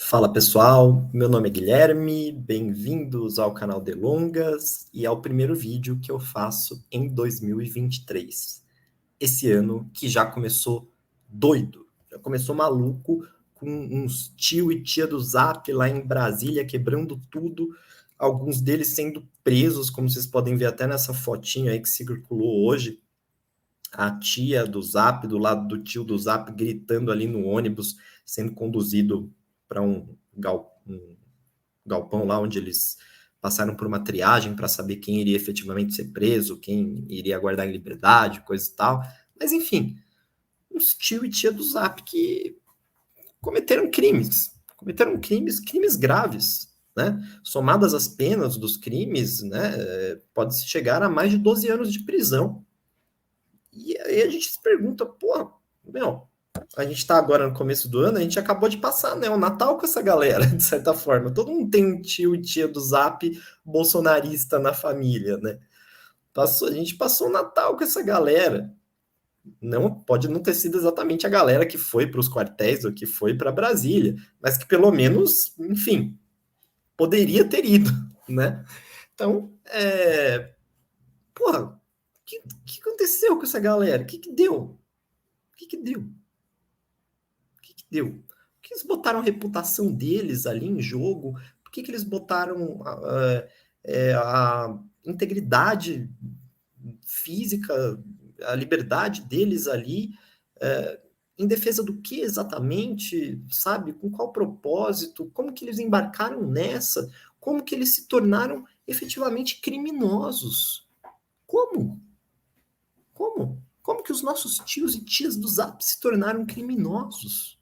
Fala pessoal, meu nome é Guilherme, bem-vindos ao canal Delongas e ao primeiro vídeo que eu faço em 2023. Esse ano que já começou doido, já começou maluco, com uns tio e tia do Zap lá em Brasília quebrando tudo, alguns deles sendo presos, como vocês podem ver até nessa fotinha aí que circulou hoje, a tia do Zap do lado do tio do Zap gritando ali no ônibus, sendo conduzido para um galpão lá onde eles passaram por uma triagem para saber quem iria efetivamente ser preso, quem iria guardar em liberdade, coisa e tal. Mas enfim, uns tio e tia do Zap que cometeram crimes graves, né? Somadas as penas dos crimes, né, pode chegar a mais de 12 anos de prisão. E aí a gente se pergunta, pô, meu, a gente está agora no começo do ano, a gente acabou de passar, né, o Natal com essa galera, de certa forma. Todo mundo tem um tio e tia do Zap bolsonarista na família, né? A gente passou o Natal com essa galera. Não pode não ter sido exatamente a galera que foi para os quartéis ou que foi para Brasília, mas que pelo menos, enfim, poderia ter ido, né? Então, porra, o que aconteceu com essa galera? O que deu? O que deu? Deu? Por que eles botaram a reputação deles ali em jogo? Por que eles botaram a integridade física, a liberdade deles ali? Em defesa do que exatamente, sabe? Com qual propósito? Como que eles embarcaram nessa? Como que eles se tornaram efetivamente criminosos? Como? Como? Como que os nossos tios e tias do Zap se tornaram criminosos?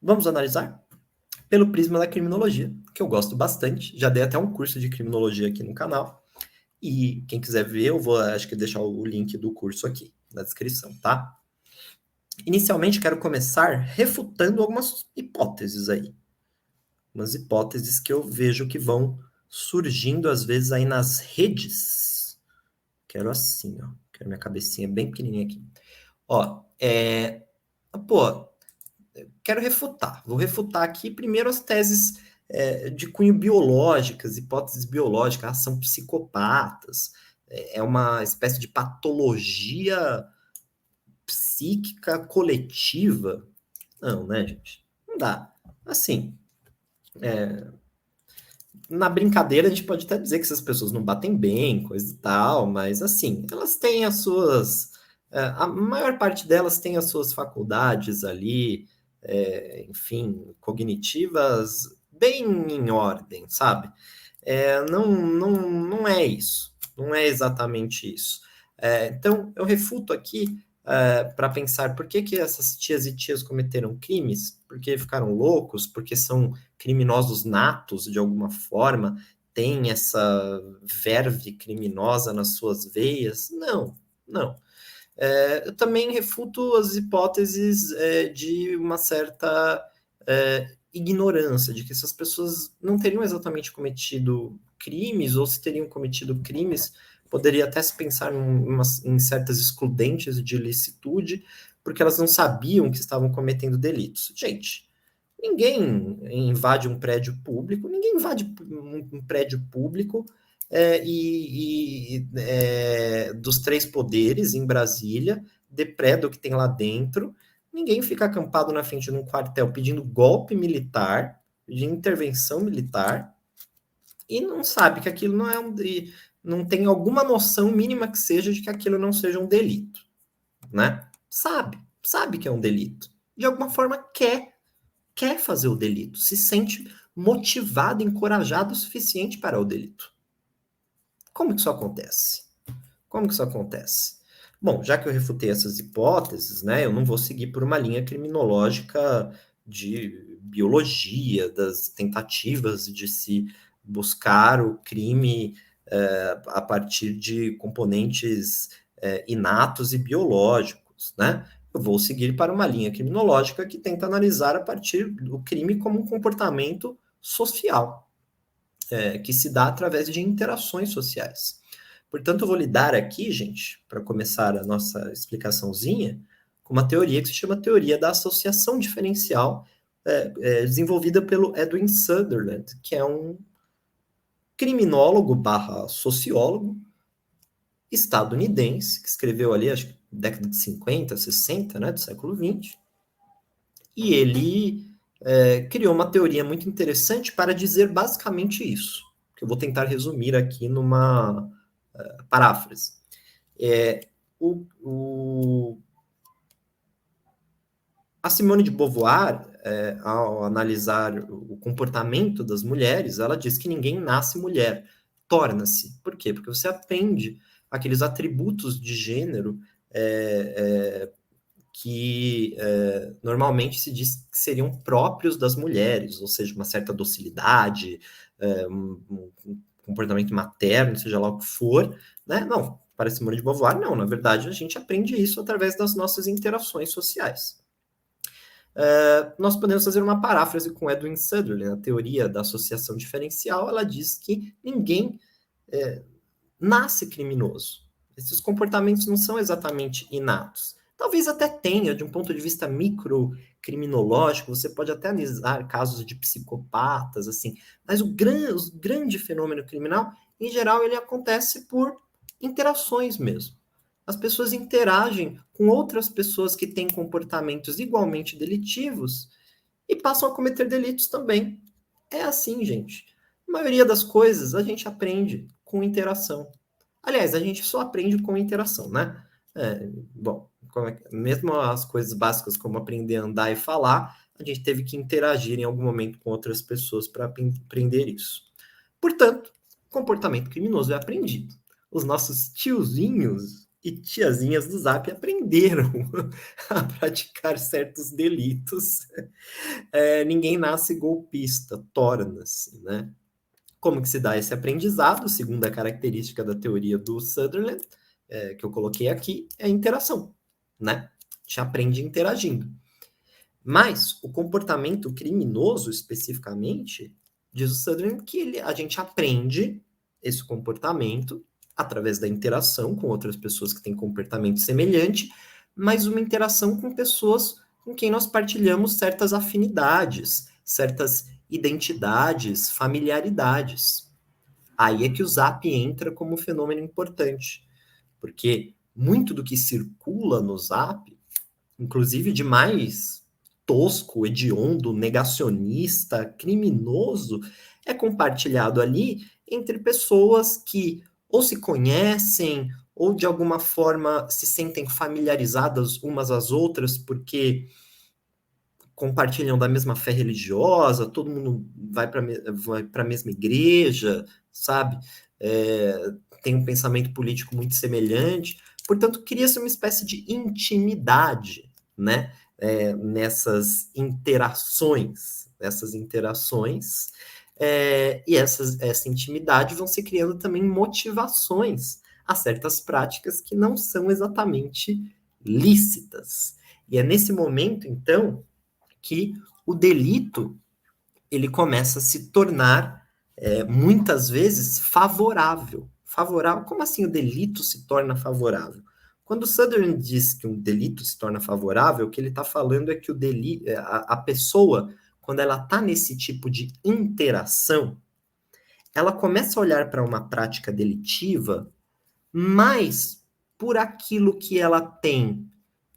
Vamos analisar? Pelo prisma da criminologia, que eu gosto bastante. Já dei até um curso de criminologia aqui no canal. E quem quiser ver, eu vou, acho que deixar o link do curso aqui na descrição, tá? Inicialmente, quero começar refutando algumas hipóteses aí. Umas hipóteses que eu vejo que vão surgindo, às vezes, aí nas redes. Quero assim, ó. Quero minha cabecinha bem pequenininha aqui. Ó, pô, quero refutar. Vou refutar aqui primeiro as teses de cunho biológicas, hipóteses biológicas, são psicopatas, é uma espécie de patologia psíquica coletiva. Não, né, gente? Não dá. Assim, na brincadeira a gente pode até dizer que essas pessoas não batem bem, coisa e tal, mas assim, elas têm as suas. A maior parte delas tem as suas faculdades ali, enfim, cognitivas bem em ordem, sabe? Não é isso, não é exatamente isso. Então, eu refuto aqui para pensar por que essas tias e tias cometeram crimes, porque ficaram loucos, porque são criminosos natos de alguma forma, têm essa verve criminosa nas suas veias. Não, não. Eu também refuto as hipóteses de uma certa ignorância, de que essas pessoas não teriam exatamente cometido crimes, ou se teriam cometido crimes, poderia até se pensar em certas excludentes de ilicitude, porque elas não sabiam que estavam cometendo delitos. Gente, ninguém invade um prédio público, ninguém invade um prédio público dos três poderes em Brasília, depreda o que tem lá dentro, ninguém fica acampado na frente de um quartel pedindo golpe militar, pedindo intervenção militar, e não sabe que aquilo não é não tem alguma noção mínima que seja de que aquilo não seja um delito, né? Sabe que é um delito. De alguma forma quer fazer o delito, se sente motivado, encorajado o suficiente para o delito. Como que isso acontece? Como que isso acontece? Bom, já que eu refutei essas hipóteses, né, eu não vou seguir por uma linha criminológica de biologia, das tentativas de se buscar o crime a partir de componentes inatos e biológicos, né? Eu vou seguir para uma linha criminológica que tenta analisar a partir do crime como um comportamento social, que se dá através de interações sociais. Portanto, eu vou lidar aqui, gente, para começar a nossa explicaçãozinha, com uma teoria que se chama teoria da associação diferencial, desenvolvida pelo Edwin Sutherland, que é um criminólogo barra sociólogo estadunidense, que escreveu ali, acho que década de 50, 60, né, do século XX, e ele criou uma teoria muito interessante para dizer basicamente isso, que eu vou tentar resumir aqui numa paráfrase. A Simone de Beauvoir, ao analisar o comportamento das mulheres, ela diz que ninguém nasce mulher, torna-se. Por quê? Porque você aprende aqueles atributos de gênero que normalmente se diz que seriam próprios das mulheres, ou seja, uma certa docilidade, um comportamento materno, seja lá o que for, né? Não, para Simone de Beauvoir, não. Na verdade, a gente aprende isso através das nossas interações sociais. Nós podemos fazer uma paráfrase com Edwin Sutherland, na teoria da associação diferencial, ela diz que ninguém nasce criminoso. Esses comportamentos não são exatamente inatos. Talvez até tenha, de um ponto de vista microcriminológico, você pode até analisar casos de psicopatas, assim, mas o grande fenômeno criminal, em geral, ele acontece por interações mesmo. As pessoas interagem com outras pessoas que têm comportamentos igualmente delitivos e passam a cometer delitos também. É assim, gente. A maioria das coisas a gente aprende com interação. Aliás, a gente só aprende com interação, né? Bom, mesmo as coisas básicas como aprender a andar e falar, a gente teve que interagir em algum momento com outras pessoas para aprender isso. Portanto, comportamento criminoso é aprendido. Os nossos tiozinhos e tiazinhas do Zap aprenderam a praticar certos delitos. Ninguém nasce golpista, torna-se, né? Como que se dá esse aprendizado, segundo a característica da teoria do Sutherland, que eu coloquei aqui, é a interação, né? A gente aprende interagindo. Mas o comportamento criminoso, especificamente, diz o Sutherland que a gente aprende esse comportamento através da interação com outras pessoas que têm comportamento semelhante, mas uma interação com pessoas com quem nós partilhamos certas afinidades, certas identidades, familiaridades. Aí é que o Zap entra como fenômeno importante, porque muito do que circula no Zap, inclusive de mais tosco, hediondo, negacionista, criminoso, é compartilhado ali entre pessoas que ou se conhecem ou de alguma forma se sentem familiarizadas umas às outras porque compartilham da mesma fé religiosa, todo mundo vai para a mesma igreja, sabe? Tem um pensamento político muito semelhante. Portanto, cria-se uma espécie de intimidade, né? Nessas interações. E essa intimidade vão se criando também motivações a certas práticas que não são exatamente lícitas. E é nesse momento, então, que o delito ele começa a se tornar muitas vezes favorável. Favorável? Como assim o delito se torna favorável? Quando o Sutherland diz que um delito se torna favorável, o que ele está falando é que o delito, a pessoa, quando ela está nesse tipo de interação, ela começa a olhar para uma prática delitiva mais por aquilo que ela tem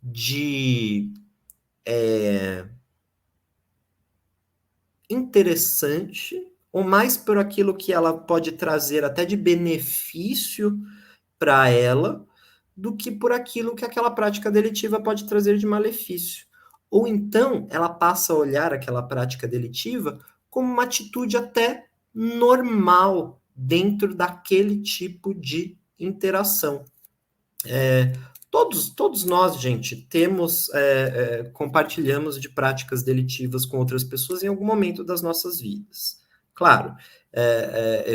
de interessante, ou mais por aquilo que ela pode trazer até de benefício para ela, do que por aquilo que aquela prática delitiva pode trazer de malefício. Ou então ela passa a olhar aquela prática delitiva como uma atitude até normal dentro daquele tipo de interação. Todos nós, gente, compartilhamos de práticas delitivas com outras pessoas em algum momento das nossas vidas. Claro,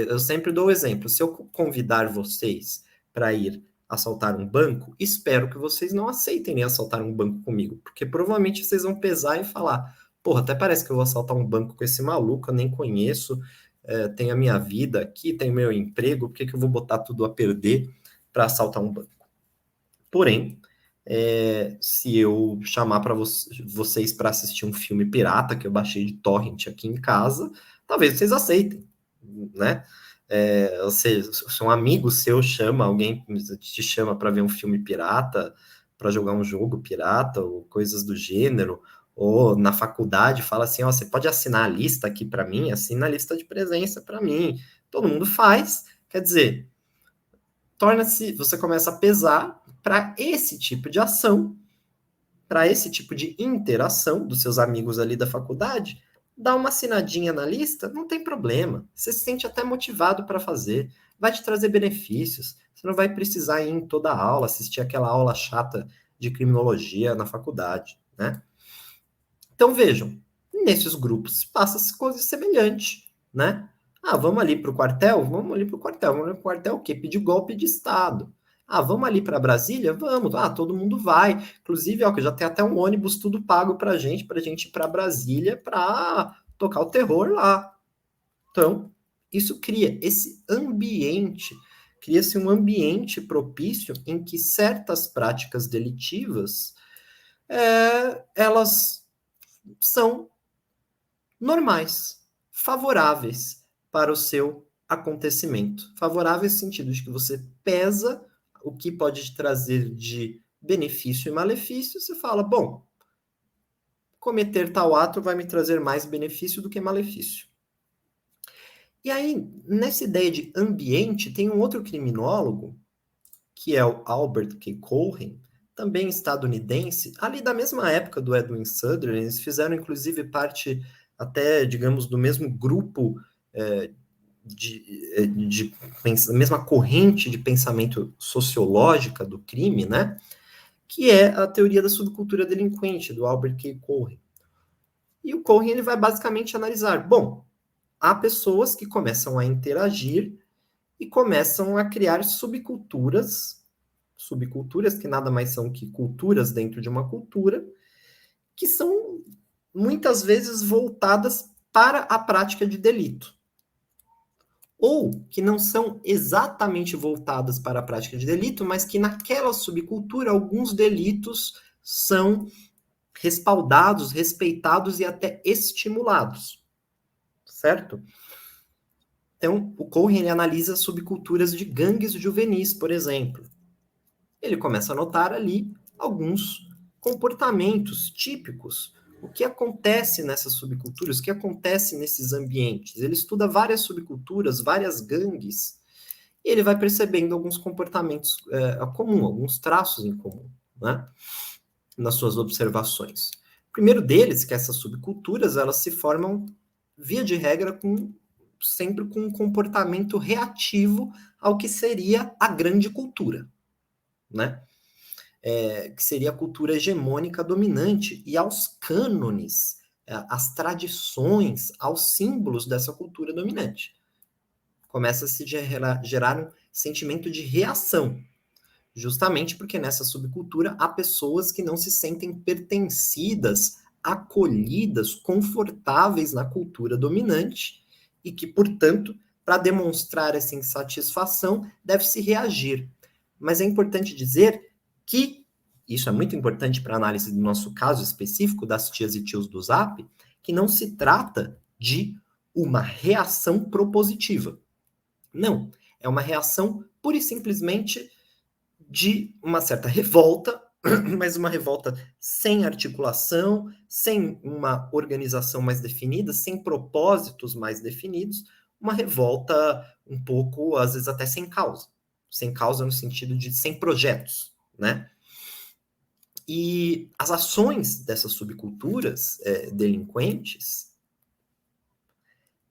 eu sempre dou o exemplo. Se eu convidar vocês para ir assaltar um banco, espero que vocês não aceitem nem assaltar um banco comigo, porque provavelmente vocês vão pesar e falar: porra, até parece que eu vou assaltar um banco com esse maluco, eu nem conheço, tenho a minha vida aqui, tenho meu emprego, por que eu vou botar tudo a perder para assaltar um banco? Porém, Se eu chamar para vocês para assistir um filme pirata que eu baixei de torrent aqui em casa, talvez vocês aceitem, né? Ou seja, se um amigo seu chama, alguém te chama para ver um filme pirata, para jogar um jogo pirata, ou coisas do gênero, ou na faculdade fala assim, ó, você pode assinar a lista aqui para mim, assina a lista de presença para mim. Todo mundo faz, quer dizer, você começa a pesar para esse tipo de ação, para esse tipo de interação dos seus amigos ali da faculdade, dá uma assinadinha na lista, não tem problema. Você se sente até motivado para fazer, vai te trazer benefícios. Você não vai precisar ir em toda a aula, assistir aquela aula chata de criminologia na faculdade, né? Então vejam, nesses grupos passa-se coisa semelhante, né? Ah, vamos ali para o quartel? Vamos ali para o quartel. Vamos ali para o quartel o quê? Pedir golpe de Estado. Ah, vamos ali para Brasília? Vamos. Ah, todo mundo vai. Inclusive, ó, que já tem até um ônibus tudo pago para gente ir para Brasília para tocar o terror lá. Então, isso cria esse ambiente, cria-se um ambiente propício em que certas práticas delitivas, elas são normais, favoráveis para o seu acontecimento. Favoráveis no sentido de que você pesa o que pode te trazer de benefício e malefício, você fala, bom, cometer tal ato vai me trazer mais benefício do que malefício. E aí, nessa ideia de ambiente, tem um outro criminólogo, que é o Albert K. Cohen, também estadunidense, ali da mesma época do Edwin Sutherland, eles fizeram inclusive parte até, digamos, do mesmo grupo de mesma corrente de pensamento sociológica do crime, né? Que é a teoria da subcultura delinquente, do Albert K. Cohen. E o Cohen ele vai basicamente analisar, bom, há pessoas que começam a interagir e começam a criar subculturas que nada mais são que culturas dentro de uma cultura, que são muitas vezes voltadas para a prática de delito. Ou que não são exatamente voltadas para a prática de delito, mas que naquela subcultura alguns delitos são respaldados, respeitados e até estimulados. Certo? Então, o Cohen analisa subculturas de gangues juvenis, por exemplo. Ele começa a notar ali alguns comportamentos típicos. O que acontece nessas subculturas, o que acontece nesses ambientes. Ele estuda várias subculturas, várias gangues, e ele vai percebendo alguns comportamentos comuns, alguns traços em comum, né, nas suas observações. O primeiro deles, que essas subculturas, elas se formam, via de regra, sempre com um comportamento reativo ao que seria a grande cultura, né? Que seria a cultura hegemônica dominante, e aos cânones, às tradições, aos símbolos dessa cultura dominante. Começa a se gerar um sentimento de reação, justamente porque nessa subcultura há pessoas que não se sentem pertencidas, acolhidas, confortáveis na cultura dominante, e que, portanto, para demonstrar essa insatisfação, deve-se reagir. Mas é importante dizer que, isso é muito importante para a análise do nosso caso específico, das tias e tios do Zap, que não se trata de uma reação propositiva. Não, é uma reação pura e simplesmente de uma certa revolta, mas uma revolta sem articulação, sem uma organização mais definida, sem propósitos mais definidos, uma revolta um pouco, às vezes até sem causa. Sem causa no sentido de sem projetos, né? E as ações dessas subculturas delinquentes,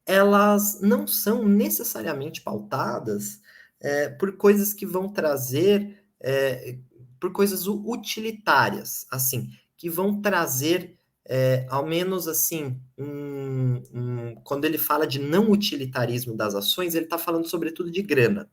elas não são necessariamente pautadas por coisas que vão trazer, por coisas utilitárias, assim, que vão trazer, ao menos assim, quando ele fala de não utilitarismo das ações, ele está falando sobretudo de grana.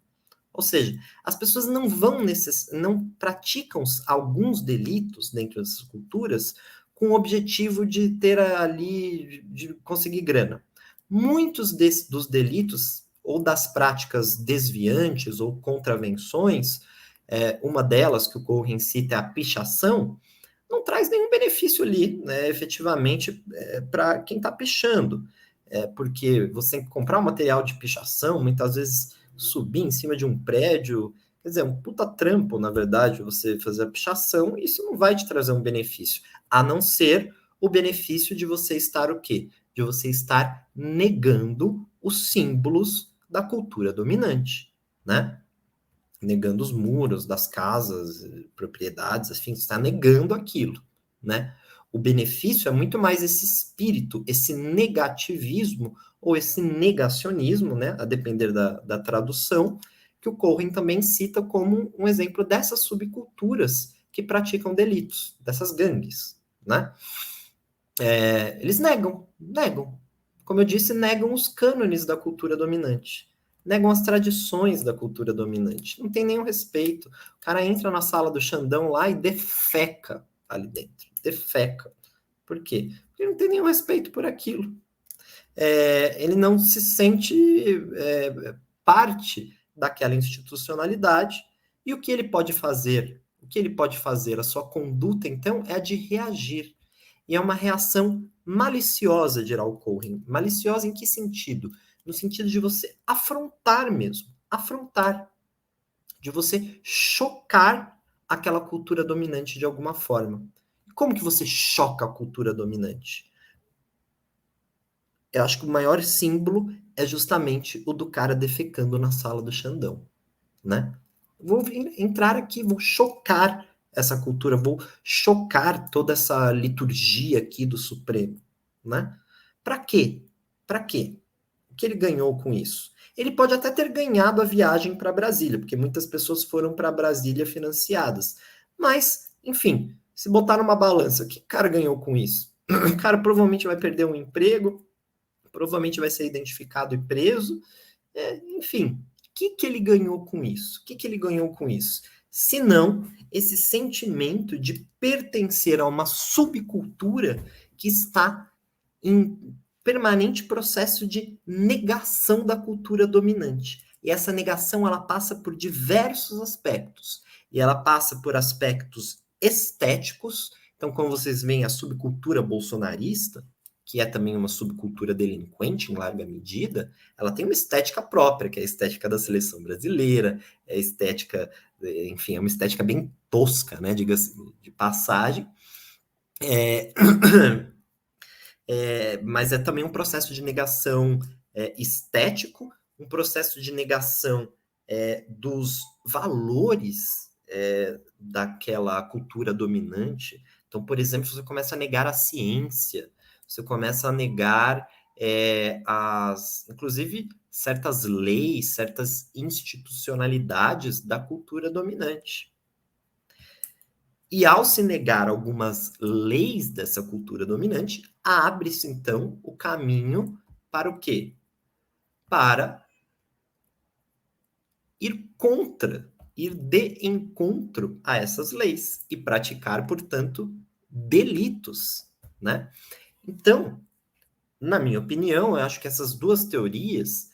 Ou seja, as pessoas não praticam alguns delitos dentro dessas culturas com o objetivo de ter ali, de conseguir grana. Muitos dos delitos ou das práticas desviantes ou contravenções, uma delas que o Cohen cita é a pichação, não traz nenhum benefício ali, né, efetivamente, para quem está pichando. Porque você tem que comprar um material de pichação, muitas vezes subir em cima de um prédio, quer dizer, um puta trampo, na verdade, você fazer a pichação, e isso não vai te trazer um benefício, a não ser o benefício de você estar o quê? De você estar negando os símbolos da cultura dominante, né? Negando os muros das casas, propriedades, enfim, está negando aquilo, né? O benefício é muito mais esse espírito, esse negativismo ou esse negacionismo, né? A depender da tradução, que o Cohen também cita como um exemplo dessas subculturas que praticam delitos, dessas gangues, né? Eles negam. Como eu disse, negam os cânones da cultura dominante. Negam as tradições da cultura dominante. Não tem nenhum respeito. O cara entra na sala do Xandão lá e defeca ali dentro. Defeca. Por quê? Porque ele não tem nenhum respeito por aquilo. Ele não se sente parte daquela institucionalidade. E o que ele pode fazer? O que ele pode fazer? A sua conduta, então, é a de reagir. E é uma reação maliciosa, dirá o Cohen. Maliciosa em que sentido? No sentido de você afrontar mesmo. Afrontar. De você chocar aquela cultura dominante de alguma forma. E como que você choca a cultura dominante? Eu acho que o maior símbolo é justamente o do cara defecando na sala do Xandão, né? Vou entrar aqui, vou chocar essa cultura, vou chocar toda essa liturgia aqui do Supremo, né? Para quê? Para quê? O que ele ganhou com isso? Ele pode até ter ganhado a viagem para Brasília, porque muitas pessoas foram para Brasília financiadas. Mas, enfim, se botar numa balança, o que o cara ganhou com isso? O cara provavelmente vai perder um emprego, provavelmente vai ser identificado e preso. Enfim, o que ele ganhou com isso? O que ele ganhou com isso? Se não, esse sentimento de pertencer a uma subcultura que está em permanente processo de negação da cultura dominante. E essa negação ela passa por diversos aspectos. E ela passa por aspectos estéticos. Então, como vocês veem, a subcultura bolsonarista, que é também uma subcultura delinquente em larga medida, ela tem uma estética própria, que é a estética da seleção brasileira, é a estética, enfim, é uma estética bem tosca, né, diga-se de passagem. Mas é também um processo de negação estético, um processo de negação dos valores daquela cultura dominante. Então, por exemplo, você começa a negar a ciência, você começa a negar inclusive, certas leis, certas institucionalidades da cultura dominante. E ao se negar algumas leis dessa cultura dominante, abre-se então o caminho para o quê? Para ir contra, ir de encontro a essas leis e praticar, portanto, delitos, né? Então, na minha opinião, eu acho que essas duas teorias,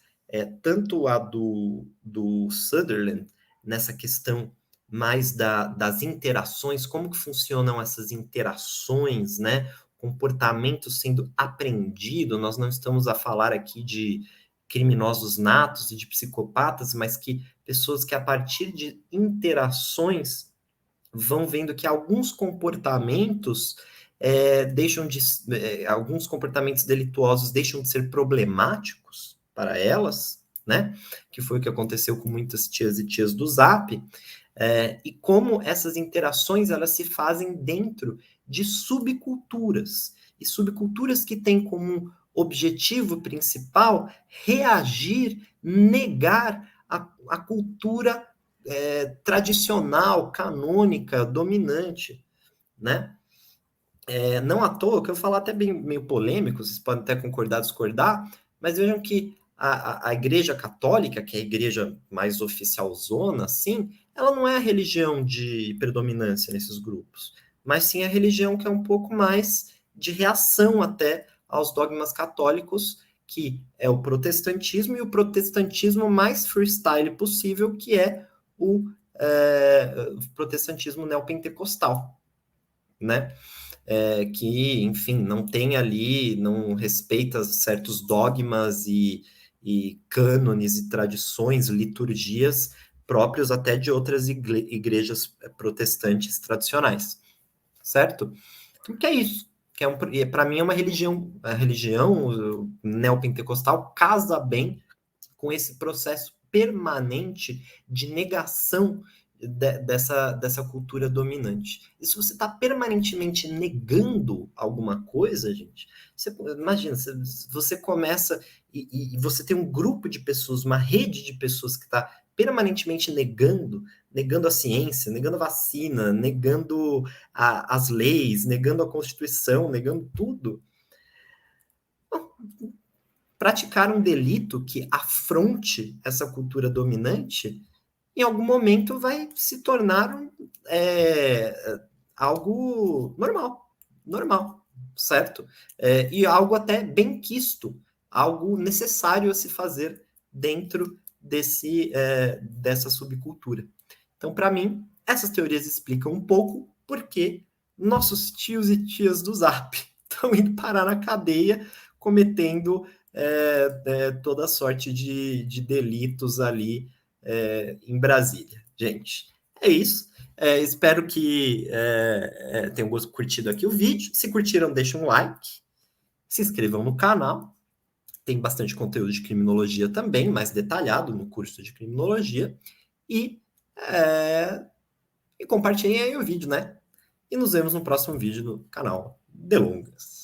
tanto a do Sutherland, nessa questão mais das interações, como que funcionam essas interações, né? Comportamento sendo aprendido, nós não estamos a falar aqui de criminosos natos e de psicopatas, mas que pessoas que a partir de interações vão vendo que alguns comportamentos alguns comportamentos delituosos deixam de ser problemáticos para elas, né? Que foi o que aconteceu com muitas tias e tias do Zap, e como essas interações elas se fazem dentro de subculturas, e subculturas que têm como objetivo principal reagir, negar a cultura tradicional, canônica, dominante, né? Não à toa, que eu vou falar até bem meio polêmico, vocês podem até concordar, discordar, mas vejam que a Igreja Católica, que é a igreja mais oficialzona, assim, ela não é a religião de predominância nesses grupos, mas sim a religião que é um pouco mais de reação até aos dogmas católicos, que é o protestantismo, e o protestantismo mais freestyle possível, que é o protestantismo neopentecostal, né? Que, enfim, não tem ali, não respeita certos dogmas e cânones e tradições, liturgias próprios até de outras igrejas protestantes tradicionais, certo? Então, que é isso? Que para mim é uma religião, a religião neopentecostal casa bem com esse processo permanente de negação dessa cultura dominante. E se você está permanentemente negando alguma coisa, gente, você imagina, você começa e você tem um grupo de pessoas, uma rede de pessoas que está permanentemente negando a ciência, negando a vacina, negando as leis, negando a Constituição, negando tudo. Praticar um delito que afronte essa cultura dominante, em algum momento vai se tornar algo normal, certo? E algo até bem quisto, algo necessário a se fazer dentro dessa subcultura. Então, para mim, essas teorias explicam um pouco por que nossos tios e tias do Zap estão indo parar na cadeia cometendo toda sorte de delitos ali em Brasília. Gente, é isso. Espero que tenham curtido aqui o vídeo. Se curtiram, deixem um like. Se inscrevam no canal. Tem bastante conteúdo de criminologia também, mais detalhado no curso de criminologia. E, e compartilhem aí o vídeo, né? E nos vemos no próximo vídeo do canal Delongas.